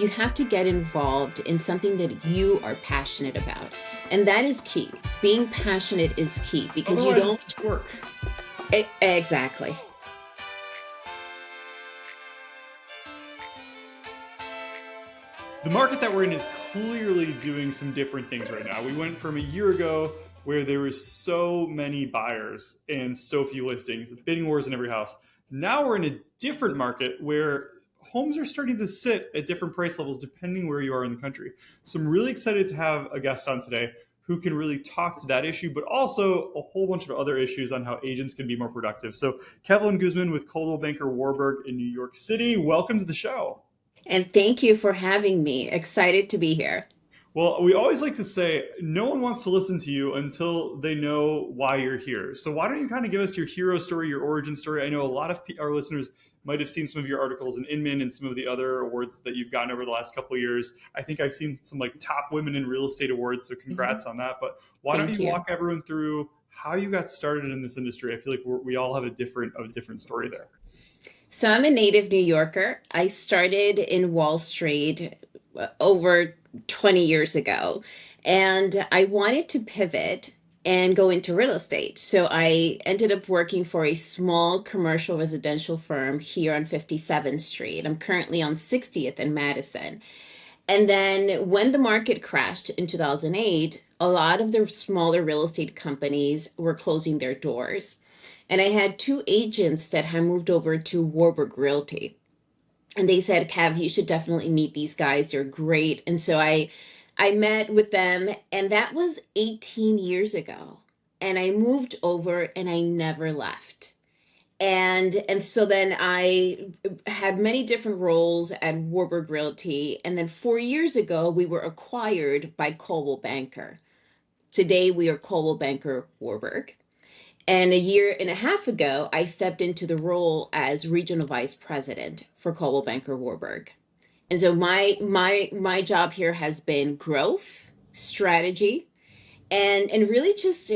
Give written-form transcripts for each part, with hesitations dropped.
you have to get involved in something that you are passionate about. And that is key. Being passionate is key because you Otherwise, don't. it's just work. Exactly. The market that we're in is clearly doing some different things right now. We went from a year ago where there was so many buyers and so few listings, bidding wars in every house. Now we're in a different market where homes are starting to sit at different price levels depending where you are in the country. So I'm really excited to have a guest on today who can really talk to that issue, but also a whole bunch of other issues on how agents can be more productive. So Kevelyn Guzman with Coldwell Banker Warburg in New York City, welcome to the show. And thank you for having me. Excited to be here. Well, we always like to say no one wants to listen to you until they know why you're here. So why don't you kind of give us your hero story, your origin story? I know a lot of our listeners might have seen some of your articles in Inman and some of the other awards that you've gotten over the last couple of years. I think I've seen some like top women in real estate awards, so congrats on that. But why don't Thank you you. walk everyone through how you got started in this industry? I feel like we all have a different story there. So I'm a native New Yorker. I started in Wall Street over 20 years ago, and I wanted to pivot and go into real estate. So I ended up working for a small commercial residential firm here on 57th Street. I'm currently on 60th and Madison. And then when the market crashed in 2008, a lot of the smaller real estate companies were closing their doors. And I had two agents that had moved over to Warburg Realty. And they said, Kev, you should definitely meet these guys. They're great. And so I met with them, and that was 18 years ago. And I moved over and I never left. And so then I had many different roles at Warburg Realty. And then 4 years ago, we were acquired by Coldwell Banker. Today, we are Coldwell Banker Warburg. And a year and a half ago, I stepped into the role as regional vice president for Coldwell Banker Warburg. And so my job here has been growth, strategy, and really just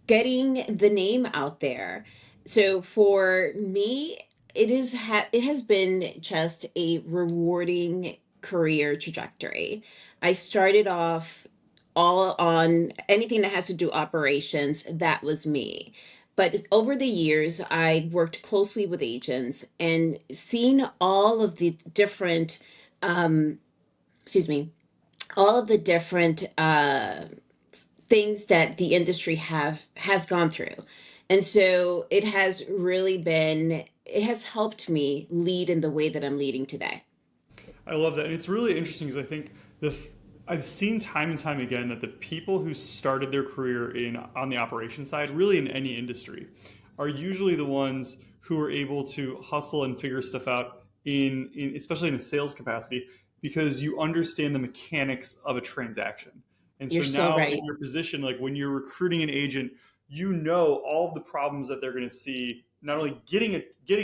getting the name out there. So for me, it has been just a rewarding career trajectory. I started off all on anything that has to do operations. That was me. But over the years, I worked closely with agents and seen all of the different, um, excuse me, all of the different things that the industry have has gone through. And so it has helped me lead in the way that I'm leading today. I love that. And it's really interesting because I think I've seen time and time again that the people who started their career in on the operation side, really in any industry, are usually the ones who are able to hustle and figure stuff out in especially in a sales capacity because you understand the mechanics of a transaction. And You're so so now in right. your position, like when you're recruiting an agent, you know all of the problems that they're going to see, not only getting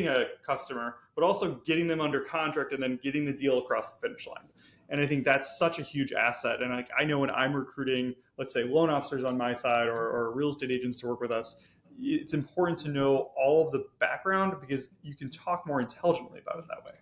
a customer, but also getting them under contract and then getting the deal across the finish line. And I think that's such a huge asset. And like I know when I'm recruiting, let's say loan officers on my side or real estate agents to work with us, it's important to know all of the background because you can talk more intelligently about it that way.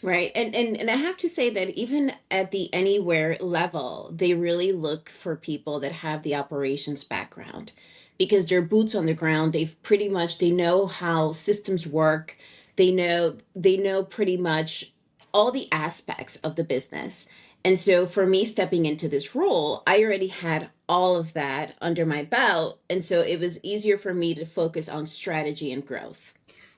Right. And I have to say that even at the anywhere level, they really look for people that have the operations background because they're boots on the ground. They know how systems work. They know pretty much all the aspects of the business. And so for me stepping into this role, I already had all of that under my belt. And so it was easier for me to focus on strategy and growth.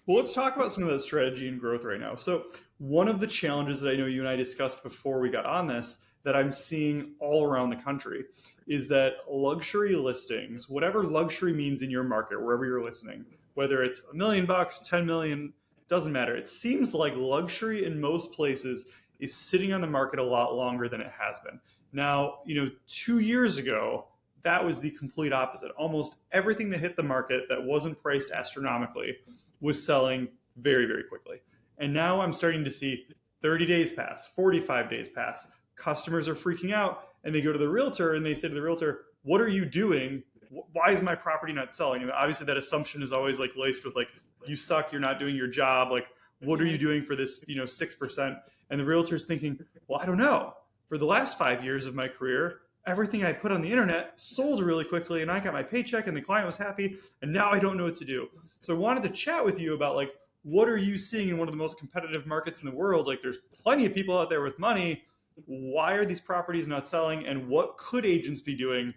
Well, let's talk about some of that strategy and growth right now. So, one of the challenges that I know you and I discussed before we got on this that I'm seeing all around the country is that luxury listings, whatever luxury means in your market, wherever you're listening, whether it's $1 million, 10 million, doesn't matter. It seems like luxury in most places is sitting on the market a lot longer than it has been. Now, 2 years ago, that was the complete opposite. Almost everything that hit the market that wasn't priced astronomically was selling very, very quickly. And now I'm starting to see 30 days pass, 45 days pass. Customers are freaking out and they go to the realtor and they say to the realtor, what are you doing? Why is my property not selling? And obviously that assumption is always like laced with like, you suck, you're not doing your job. Like, what are you doing for this, 6%? And the realtor's thinking, well, I don't know. For the last 5 years of my career, everything I put on the internet sold really quickly and I got my paycheck and the client was happy. And now I don't know what to do. So I wanted to chat with you about like, what are you seeing in one of the most competitive markets in the world? Like there's plenty of people out there with money. Why are these properties not selling? And what could agents be doing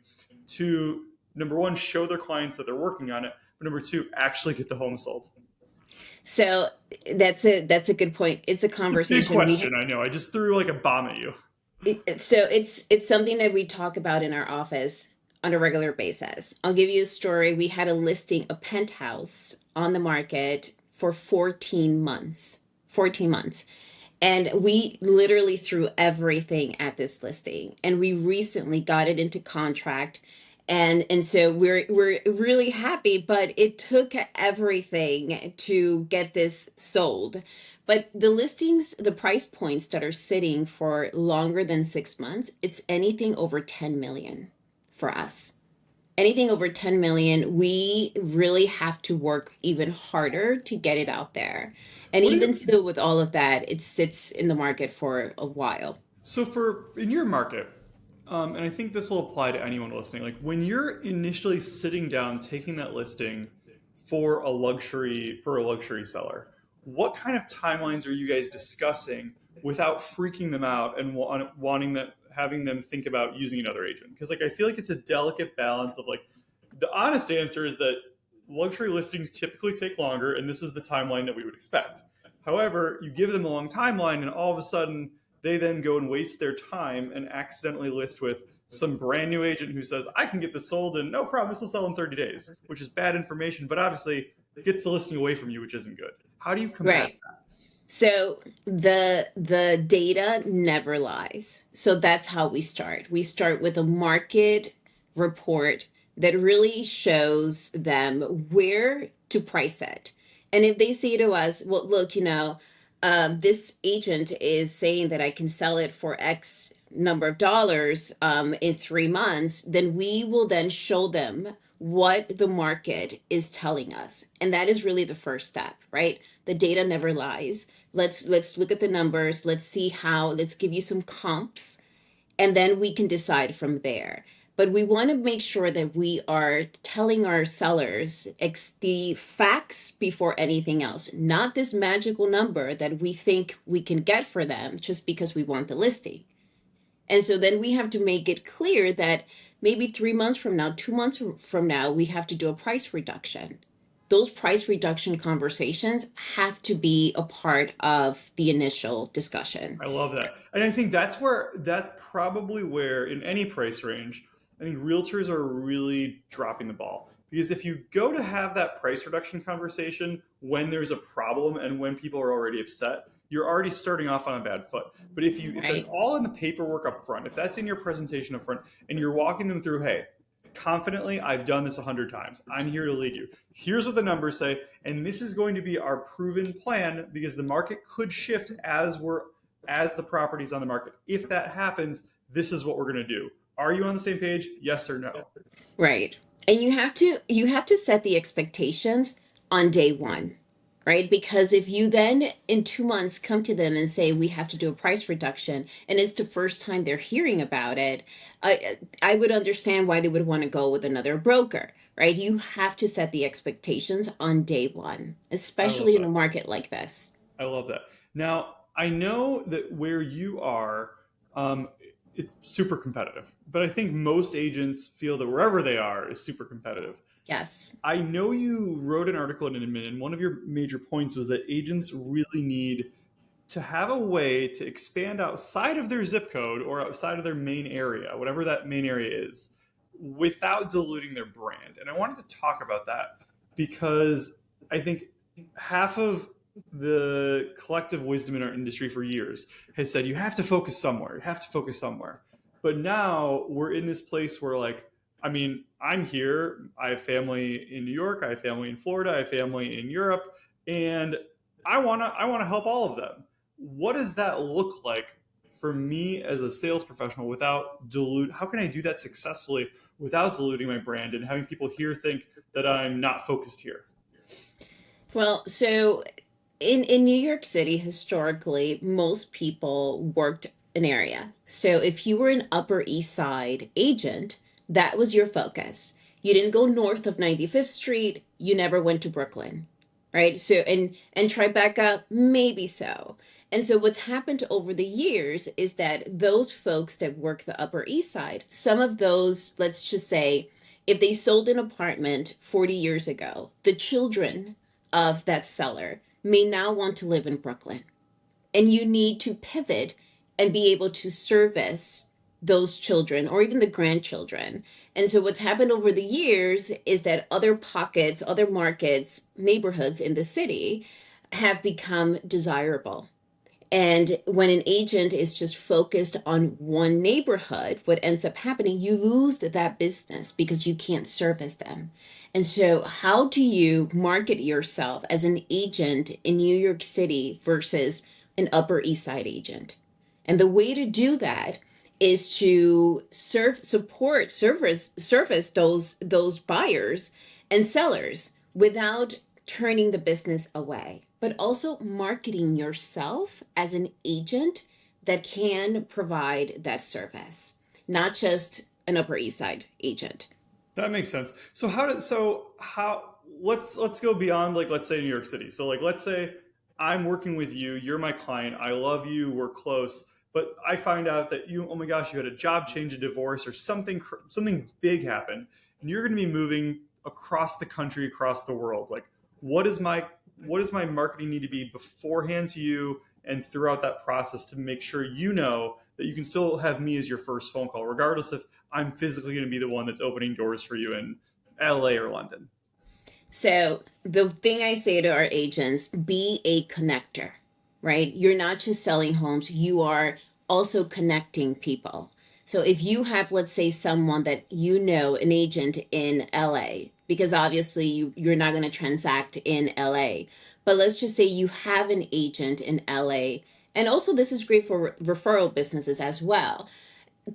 to, number one, show their clients that they're working on it, but number two, actually get the home sold? So that's a good point. It's a It's a big conversation question, I know. I just threw like a bomb at you. it's something that we talk about in our office on a regular basis. I'll give you a story. We had a listing, a penthouse on the market for 14 months. 14 months. And we literally threw everything at this listing. And we recently got it into contract. And so we're really happy, but it took everything to get this sold. But the listings, the price points that are sitting for longer than 6 months, it's anything over 10 million for us. Anything over 10 million, we really have to work even harder to get it out there. And What do even you, still with all of that, it sits in the market for a while. so for in your market, and I think this will apply to anyone listening, like when you're initially sitting down taking that listing for a luxury seller, what kind of timelines are you guys discussing without freaking them out and wanting that having them think about using another agent? Because like I feel like it's a delicate balance of like the honest answer is that luxury listings typically take longer, and this is the timeline that we would expect. However, you give them a long timeline, and all of a sudden they then go and waste their time and accidentally list with some brand new agent who says, I can get this sold and no problem, this will sell in 30 days, which is bad information, but obviously gets the listing away from you, which isn't good. How do you combat Right. So the data never lies. So that's how we start. We start with a market report that really shows them where to price it. And if they say to us, well, look, this agent is saying that I can sell it for X number of dollars in 3 months, then we will then show them what the market is telling us. And that is really the first step, right? The data never lies. Let's look at the numbers. Let's give you some comps, and then we can decide from there. But we want to make sure that we are telling our sellers the facts before anything else, not this magical number that we think we can get for them just because we want the listing. And so then we have to make it clear that maybe 3 months from now, 2 months from now, we have to do a price reduction. Those price reduction conversations have to be a part of the initial discussion. I love that. And I think that's probably where in any price range, I think realtors are really dropping the ball. Because if you go to have that price reduction conversation when there's a problem and when people are already upset, you're already starting off on a bad foot. But if that's Right? all in the paperwork up front, if that's in your presentation up front and you're walking them through, hey, confidently, I've done this 100 times. I'm here to lead you. Here's what the numbers say, and this is going to be our proven plan because the market could shift as the property's on the market. If that happens, this is what we're going to do. Are you on the same page? Yes or no? Right. And you have to set the expectations on day one, right? Because if you then in 2 months come to them and say we have to do a price reduction, and it's the first time they're hearing about it, I would understand why they would want to go with another broker, right? You have to set the expectations on day one, I love especially in a that. market like this. I love that. Now, I know that where you are, um, it's super competitive, but I think most agents feel that wherever they are is super competitive. Yes. I know you wrote an article in Inman, and one of your major points was that agents really need to have a way to expand outside of their zip code or outside of their main area, whatever that main area is, without diluting their brand. And I wanted to talk about that because I think half of the collective wisdom in our industry for years has said you have to focus somewhere, you have to focus somewhere. But now we're in this place where, like, I mean, I'm here, I have family in New York, I have family in Florida, I have family in Europe, and I wanna help all of them. What does that look like for me as a sales professional without dilute? How can I do that successfully without diluting my brand and having people here think that I'm not focused here? Well, so in New York City, historically, most people worked an area. So if you were an Upper East Side agent, that was your focus. You didn't go north of 95th Street. You never went to Brooklyn, right? So and Tribeca, maybe so. And so what's happened over the years is that those folks that work the Upper East Side, some of those, let's just say, if they sold an apartment 40 years ago, the children of that seller may now want to live in Brooklyn. And you need to pivot and be able to service those children or even the grandchildren. And so what's happened over the years is that other pockets, other markets, neighborhoods in the city have become desirable. And when an agent is just focused on one neighborhood, what ends up happening, you lose that business because you can't service them. And so, how do you market yourself as an agent in New York City versus an Upper East Side agent? And the way to do that is to service those buyers and sellers without turning the business away, but also marketing yourself as an agent that can provide that service, not just an Upper East Side agent. That makes sense. So how let's go beyond, like, let's say New York City. So like let's say I'm working with you, you're my client, I love you, we're close, but I find out that you, oh my gosh, you had a job change, a divorce, or something big happened, and you're going to be moving across the country, across the world. Like, what is my what does my marketing need to be beforehand to you and throughout that process to make sure you know that you can still have me as your first phone call, regardless if I'm physically going to be the one that's opening doors for you in LA or London? So the thing I say to our agents, be a connector, right? You're not just selling homes, you are also connecting people. So if you have, let's say, someone that you know, an agent in LA, because obviously you're not going to transact in LA, but let's just say you have an agent in LA. And also this is great for referral businesses as well.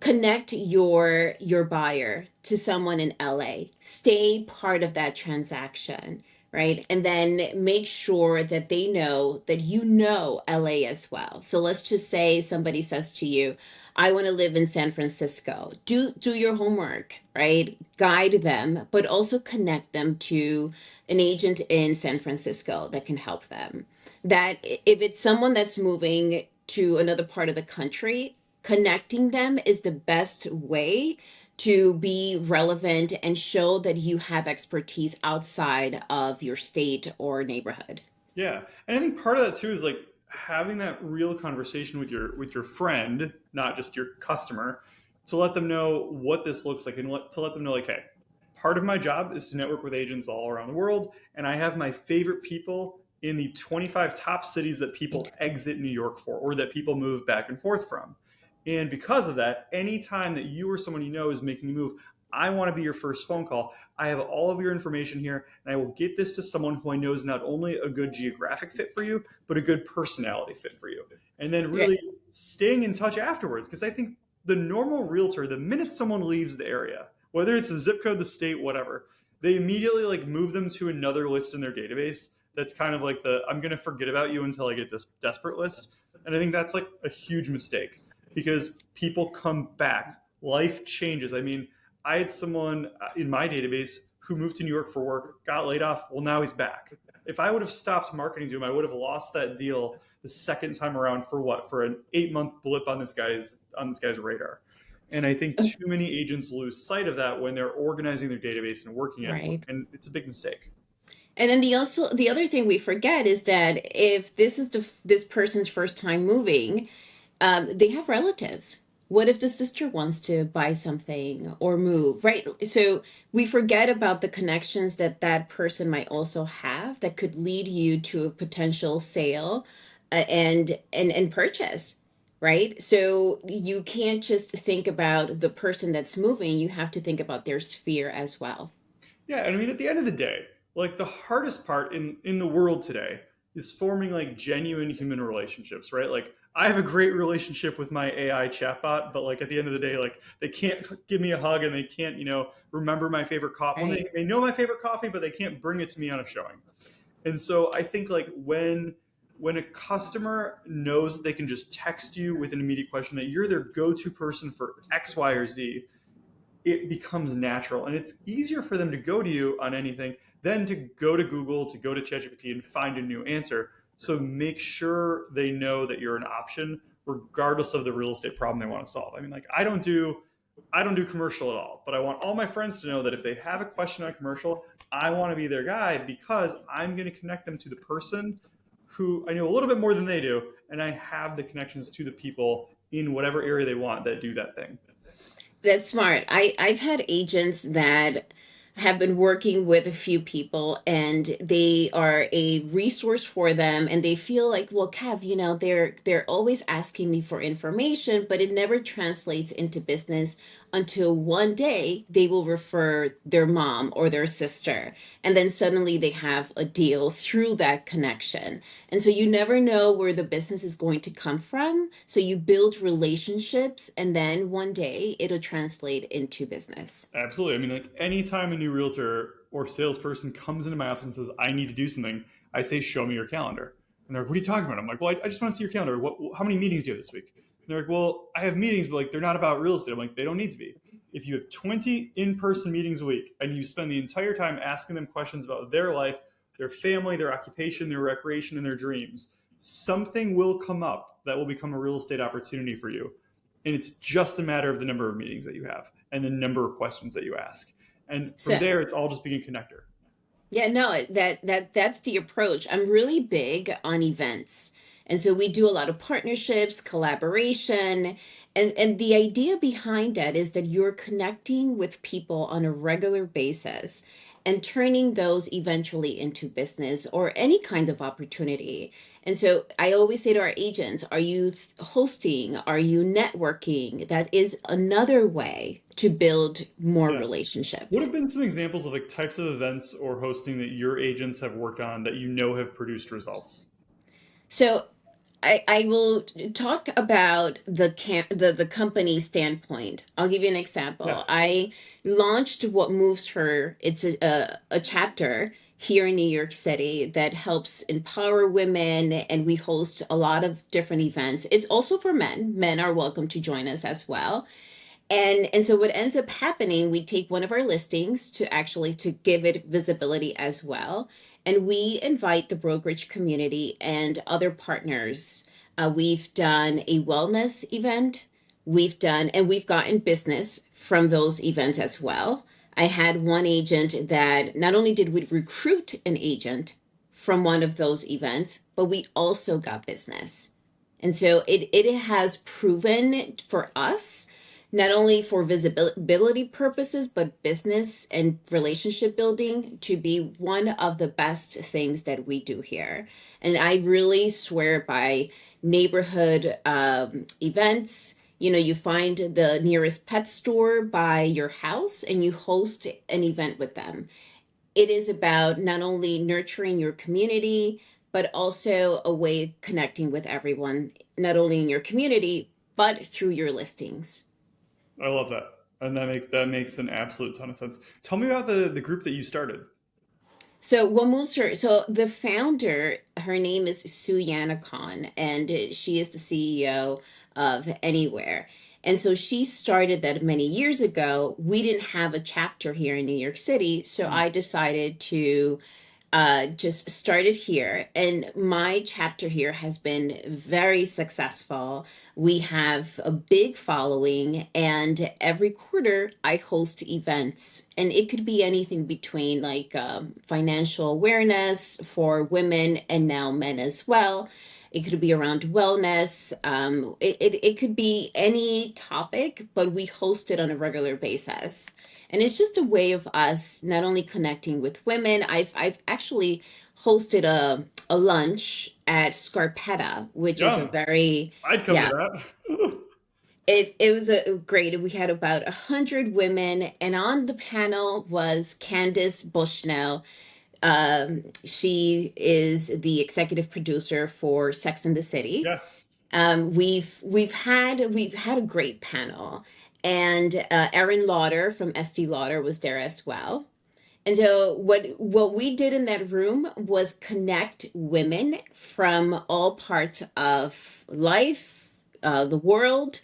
Connect your buyer to someone in LA. Stay part of that transaction, right? And then make sure that they know that you know LA as well. So let's just say somebody says to you, I want to live in San Francisco. Do your homework, right? Guide them, but also connect them to an agent in San Francisco that can help them. That if it's someone that's moving to another part of the country, connecting them is the best way to be relevant and show that you have expertise outside of your state or neighborhood. Yeah, and I think part of that too is like having that real conversation with your friend, not just your customer, to let them know what this looks like, and to let them know, like, hey, part of my job is to network with agents all around the world, and I have my favorite people in the 25 top cities that people exit New York for, or that people move back and forth from. And because of that, anytime that you or someone you know is making a move, I want to be your first phone call. I have all of your information here, and I will get this to someone who I know is not only a good geographic fit for you, but a good personality fit for you. And then Yeah. really staying in touch afterwards. Because I think the normal realtor, the minute someone leaves the area, whether it's the zip code, the state, whatever, they immediately like move them to another list in their database. That's kind of like the I'm going to forget about you until I get this desperate list. And I think that's like a huge mistake because people come back. Life changes. I mean, I had someone in my database who moved to New York for work, got laid off. Well, now he's back. If I would have stopped marketing to him, I would have lost that deal the second time around for what? For an 8 month blip on this guy's radar. And I think too many agents lose sight of that when they're organizing their database and working it, Right. and it's a big mistake. And then the other thing we forget is that if this is this person's first time moving, they have relatives. What if the sister wants to buy something or move, right? So we forget about the connections that that person might also have that could lead you to a potential sale and purchase, right? So you can't just think about the person that's moving, you have to think about their sphere as well. Yeah, and I mean, at the end of the day, like the hardest part in the world today is forming like genuine human relationships, right? Like I have a great relationship with my AI chatbot, but like at the end of the day, like they can't give me a hug and they can't, remember my favorite coffee. Well, Right. they know my favorite coffee, but they can't bring it to me on a showing. And so I think like when when a customer knows that they can just text you with an immediate question, that you're their go-to person for X, Y, or Z, it becomes natural, and it's easier for them to go to you on anything than to go to Google, to go to ChatGPT and find a new answer. So make sure they know that you're an option regardless of the real estate problem they want to solve. I mean, like, I don't do commercial at all, but I want all my friends to know that if they have a question on commercial, I want to be their guy, because I'm going to connect them to the person who I know a little bit more than they do, and I have the connections to the people in whatever area they want that do that thing. That's smart. I've had agents that have been working with a few people and they are a resource for them, and they feel like, well, Kev, they're always asking me for information, but it never translates into business until one day they will refer their mom or their sister, and then suddenly they have a deal through that connection. And so you never know where the business is going to come from. So you build relationships, and then one day it'll translate into business. Absolutely. I mean, like, anytime a new realtor or salesperson comes into my office and says, I need to do something, I say, show me your calendar. And they're like, what are you talking about? I'm like, well, I just want to see your calendar. How many meetings do you have this week? And they're like, well, I have meetings, but like, they're not about real estate. I'm like, they don't need to be. If you have 20 in-person meetings a week and you spend the entire time asking them questions about their life, their family, their occupation, their recreation, and their dreams, something will come up that will become a real estate opportunity for you. And it's just a matter of the number of meetings that you have and the number of questions that you ask. And from So there, it's all just being a connector. yeah, no, that's the approach. I'm really big on events. And so we do a lot of partnerships, collaboration, and the idea behind that is that you're connecting with people on a regular basis and turning those eventually into business or any kind of opportunity. And so I always say to our agents, are you hosting? Are you networking? That is another way to build more Yeah. What relationships. have been some examples of like types of events or hosting that your agents have worked on that you know have produced results? So I will talk about the company standpoint. I'll give you an Yeah. example. I launched What Moves Her. It's a chapter here in New York City that helps empower women, and we host a lot of different events. It's also for men. Men are welcome to join us as well. And so what ends up happening, we take one of our listings to give it visibility as well. And we invite the brokerage community and other partners. We've done a wellness event. We've gotten business from those events as well. I had one agent that not only did we recruit an agent from one of those events, but we also got business. And so it has proven for us, not only for visibility purposes, but business and relationship building, to be one of the best things that we do here. And I really swear by neighborhood events. You find the nearest pet store by your house and you host an event with them. It is about not only nurturing your community, but also a way of connecting with everyone, not only in your community, but through your listings. I love that. And that makes an absolute ton of sense. Tell me about the group that you started. So Wamusur, so the founder, her name is Suyana Khan, and she is the CEO of Anywhere. And so she started that many years ago. We didn't have a chapter here in New York City, so Hmm. I decided to just started here, and my chapter here has been very successful. We have a big following, and every quarter I host events, and it could be anything between like financial awareness for women and now men as well. It could be around wellness. It could be any topic, but we host it on a regular basis. And it's just a way of us not only connecting with women. I've actually hosted a lunch at Scarpetta, which is a Yeah, very, I'd come to yeah, that. it was a great. We had about 100 women, and on the panel was Candace Bushnell. She is the executive producer for Sex and the City. Yeah. We've had a great panel, and Erin Lauder from Estee Lauder was there as well. And so what we did in that room was connect women from all parts of life, the world,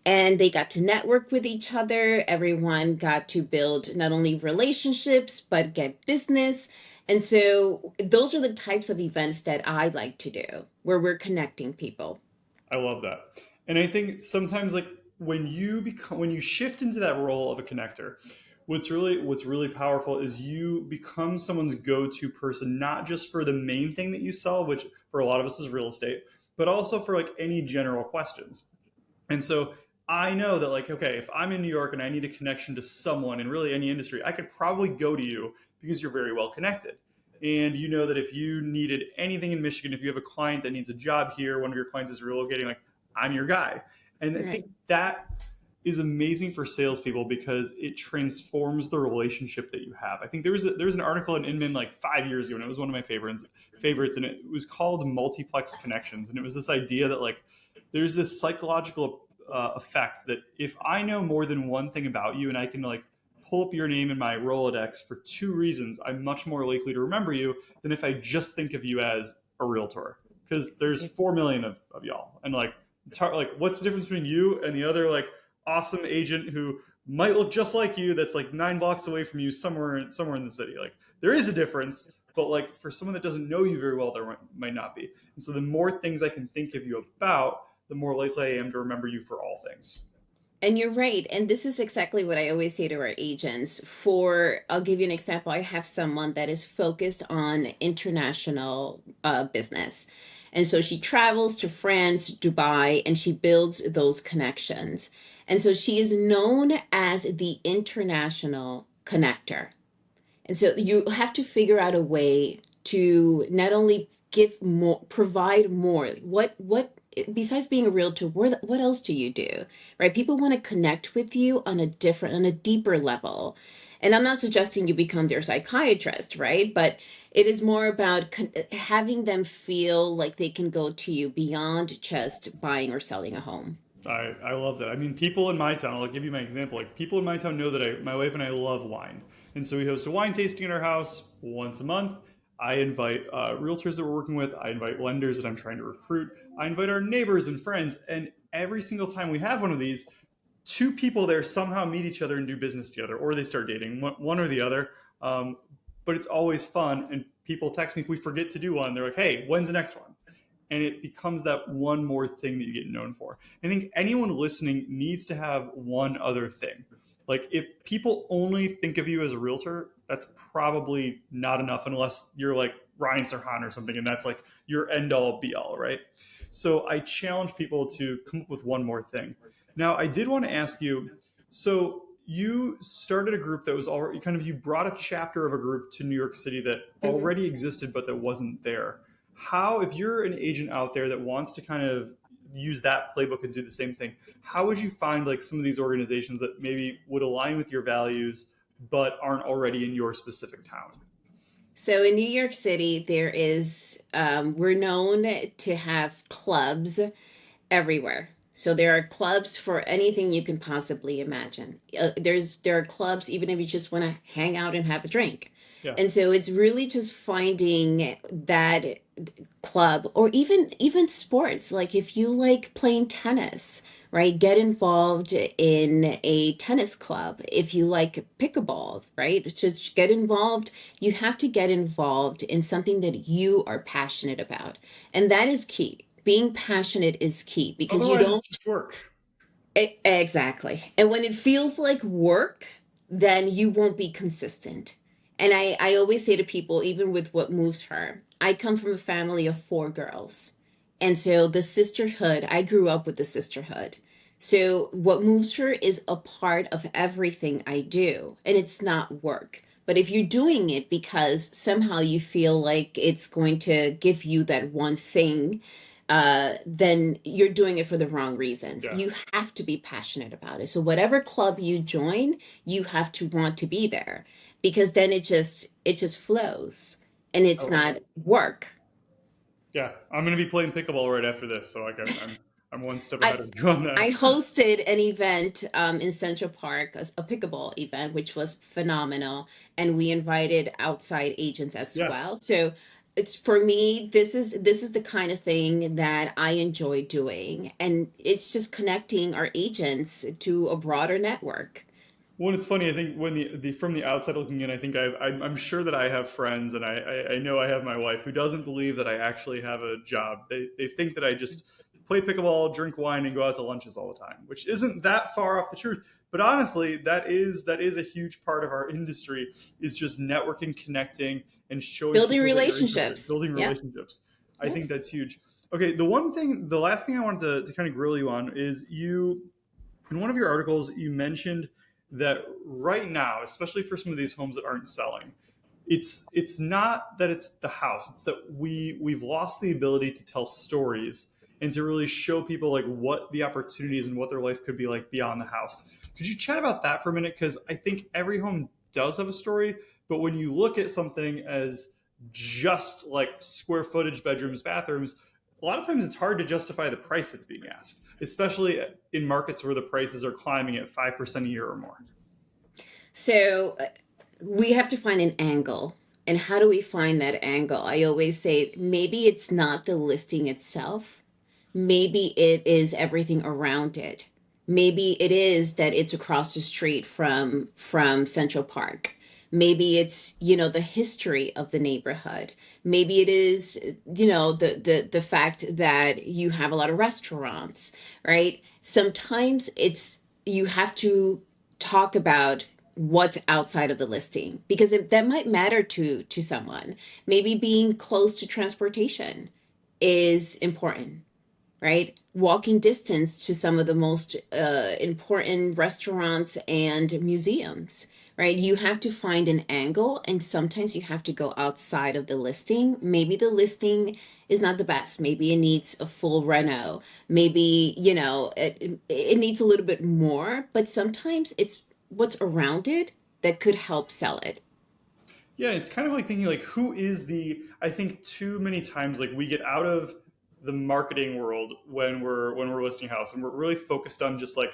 and they got to network with each other. Everyone got to build not only relationships but get business. And so those are the types of events that I like to do, where we're connecting people. I love that. And I think sometimes like when you shift into that role of a connector, what's really powerful is you become someone's go-to person, not just for the main thing that you sell, which for a lot of us is real estate, but also for like any general questions. And so I know that, like, okay, if I'm in New York and I need a connection to someone in really any industry, I could probably go to you because you're very well connected. And you know that if you needed anything in Michigan, if you have a client that needs a job here, one of your clients is relocating, like, I'm your guy. And I think Right. that is amazing for salespeople because it transforms the relationship that you have. I think there was an article in Inman like 5 years ago, and it was one of my favorites, and it was called Multiplex Connections, and it was this idea that like there's this psychological effect that if I know more than one thing about you and I can like pull up your name in my Rolodex for two reasons, I'm much more likely to remember you than if I just think of you as a realtor. Because there's 4 million of y'all, and like it's hard. Like, what's the difference between you and the other like awesome agent who might look just like you that's like 9 blocks away from you somewhere in the city? Like, there is a difference, but like for someone that doesn't know you very well, there might not be. And so the more things I can think of you about, the more likely I am to remember you for all things. And you're right. And this is exactly what I always say to our agents. I'll give you an example. I have someone that is focused on international business. And so she travels to France, Dubai, and she builds those connections. And so she is known as the international connector. And so you have to figure out a way to not only give more, provide more. What besides being a realtor, what else do you do? Right? People want to connect with you on a deeper level. And I'm not suggesting you become their psychiatrist, right? But it is more about having them feel like they can go to you beyond just buying or selling a home. I love that. I mean, people in my town, I'll give you my example. Like, people in my town know that my wife and I love wine. And so we host a wine tasting in our house once a month. I invite realtors that we're working with. I invite lenders that I'm trying to recruit. I invite our neighbors and friends. And every single time we have one of these, two people there somehow meet each other and do business together, or they start dating, one or the other. Um, but it's always fun. And people text me if we forget to do one. They're like, hey, when's the next one? And it becomes that one more thing that you get known for. I think anyone listening needs to have one other thing. Like, if people only think of you as a realtor, that's probably not enough unless you're like Ryan Serhan or something, and that's like your end all be all, right? So I challenge people to come up with one more thing. Now, I did want to ask you, so you started a group that was already kind of, you brought a chapter of a group to New York City that Mhm. already existed but that wasn't there. How, if you're an agent out there that wants to kind of use that playbook and do the same thing, how would you find like some of these organizations that maybe would align with your values but aren't already in your specific town? So in New York City, we're known to have clubs everywhere. So there are clubs for anything you can possibly imagine. There are clubs even if you just want to hang out and have a drink. Yeah. And so it's really just finding that club, or even sports. Like if you like playing tennis, right? Get involved in a tennis club. If you like pickleball, right? Just get involved. You have to get involved in something that you are passionate about. And that is key. Being passionate is key because you Otherwise, don't. it's just work. Exactly. And when it feels like work, then you won't be consistent. And I always say to people, even with what moves her, I come from a family of four girls. And so the sisterhood, I grew up with the sisterhood. So what moves her is a part of everything I do, and it's not work. But if you're doing it because somehow you feel like it's going to give you that one thing, then you're doing it for the wrong reasons. Yeah. You have to be passionate about it. So whatever club you join, you have to want to be there because then it just flows and I it's love not it. work. Yeah. I'm going to be playing pickleball right after this. So like, I'm I'm one step I ahead of you on I that. hosted an event in Central Park, a pickleball event, which was phenomenal, and we invited outside agents as Yeah. well. So it's for me, this is the kind of thing that I enjoy doing, and it's just connecting our agents to a broader network. Well, it's funny. I think when the from the outside looking in, I think I'm sure that I have friends, and I know I have my wife who doesn't believe that I actually have a job. They think that I just play pickleball, drink wine, and go out to lunches all the time, which isn't that far off the truth. But honestly, that is a huge part of our industry is just networking, connecting, and showing Building people that you're interested, relationships. building Yeah. relationships. I Yeah. think that's huge. Okay, the last thing I wanted to kind of grill you on is you in one of your articles, you mentioned that right now, especially for some of these homes that aren't selling, it's not that it's the house; it's that we've lost the ability to tell stories and to really show people like what the opportunities and what their life could be like beyond the house. Could you chat about that for a minute? Because I think every home does have a story, but when you look at something as just like square footage, bedrooms, bathrooms, a lot of times it's hard to justify the price that's being asked, especially in markets where the prices are climbing at 5% a year or more. So we have to find an angle. And how do we find that angle? I always say maybe it's not the listing itself. Maybe it is everything around it. Maybe it is that it's across the street from Central Park. Maybe it's, the history of the neighborhood. Maybe it is, the fact that you have a lot of restaurants, right? Sometimes it's you have to talk about what's outside of the listing because that might matter to someone. Maybe being close to transportation is important, right? Walking distance to some of the most important restaurants and museums, right? You have to find an angle, and sometimes you have to go outside of the listing. Maybe the listing is not the best. Maybe it needs a full reno. Maybe, it needs a little bit more, but sometimes it's what's around it that could help sell it. Yeah, it's kind of like thinking like who is the I think too many times like we get out of the marketing world when we're listing a house and we're really focused on just like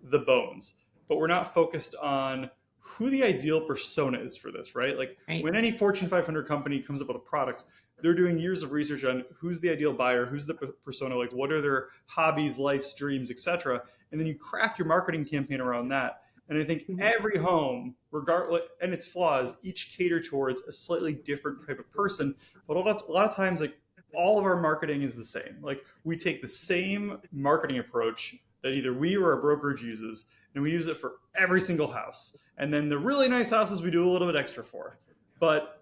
the bones, but we're not focused on who the ideal persona is for this, right? Like Right. when any Fortune 500 company comes up with a product, they're doing years of research on who's the ideal buyer, who's the persona, like what are their hobbies, life's dreams, etc. And then you craft your marketing campaign around that. And I think Mhm. every home, regardless, and its flaws, each cater towards a slightly different type of person. But a lot of times, like all of our marketing is the same. Like we take the same marketing approach that either we or our brokerage uses, and we use it for every single house. And then the really nice houses we do a little bit extra for. But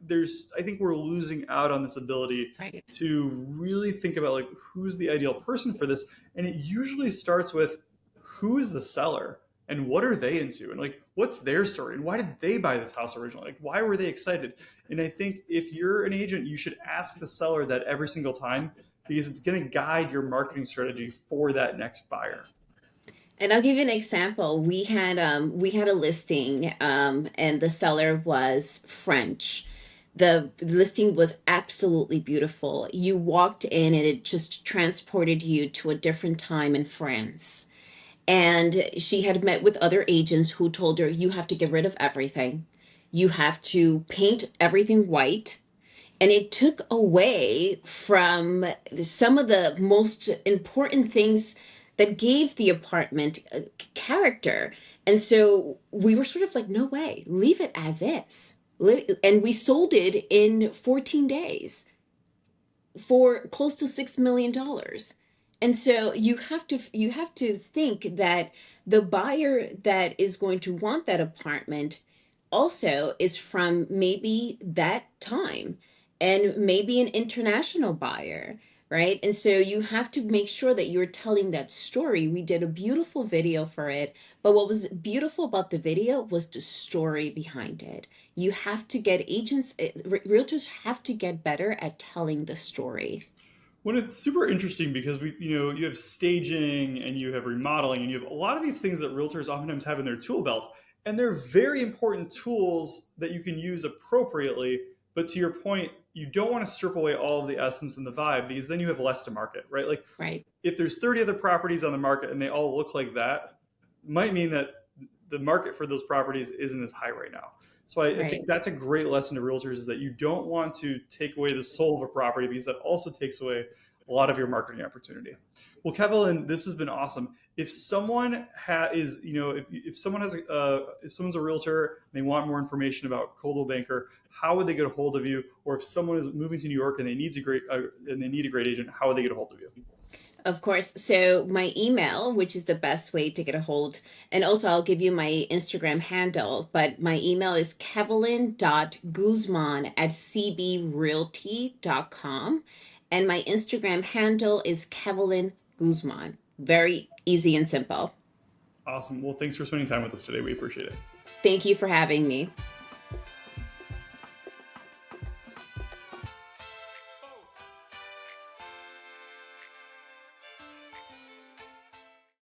I think we're losing out on this ability Right. to really think about like who's the ideal person for this. And it usually starts with who is the seller and what are they into and like what's their story and why did they buy this house originally, like why were they excited. And I think if you're an agent you should ask the seller that every single time because it's going to guide your marketing strategy for that next buyer. And I'll give you an example. We had a listing, and the seller was French. The listing was absolutely beautiful. You walked in and it just transported you to a different time in France. And she had met with other agents who told her, you have to get rid of everything. You have to paint everything white. And it took away from some of the most important things that gave the apartment a character. And so we were sort of like, no way, leave it as is. And we sold it in 14 days for close to $6 million. And so you have to think that the buyer that is going to want that apartment also is from maybe that time and maybe an international buyer, right? And so you have to make sure that you're telling that story. We did a beautiful video for it, but what was beautiful about the video was the story behind it. You have to get agents, realtors have to get better at telling the story. Well, it's super interesting because you have staging and you have remodeling and you have a lot of these things that realtors oftentimes have in their tool belt, and they're very important tools that you can use appropriately. But to your point, you don't want to strip away all of the essence and the vibe, because then you have less to market, right? Like Right. if there's 30 other properties on the market and they all look like that, might mean that the market for those properties isn't as high right now. So I think Right. that's a great lesson to realtors, is that you don't want to take away the soul of a property, because that also takes away a lot of your marketing opportunity. Well, Kevin, this has been awesome. If someone is, if someone has, if someone's a realtor and they want more information about Coldwell Banker, how would they get a hold of you? Or if someone is moving to New York and they need a great agent, how would they get a hold of you? Of course. So my email, which is the best way to get a hold, and also I'll give you my Instagram handle, but my email is kevelyn.guzman@cbrealty.com. And my Instagram handle is Kevelyn Guzman. Very easy and simple. Awesome. Well, thanks for spending time with us today. We appreciate it. Thank you for having me.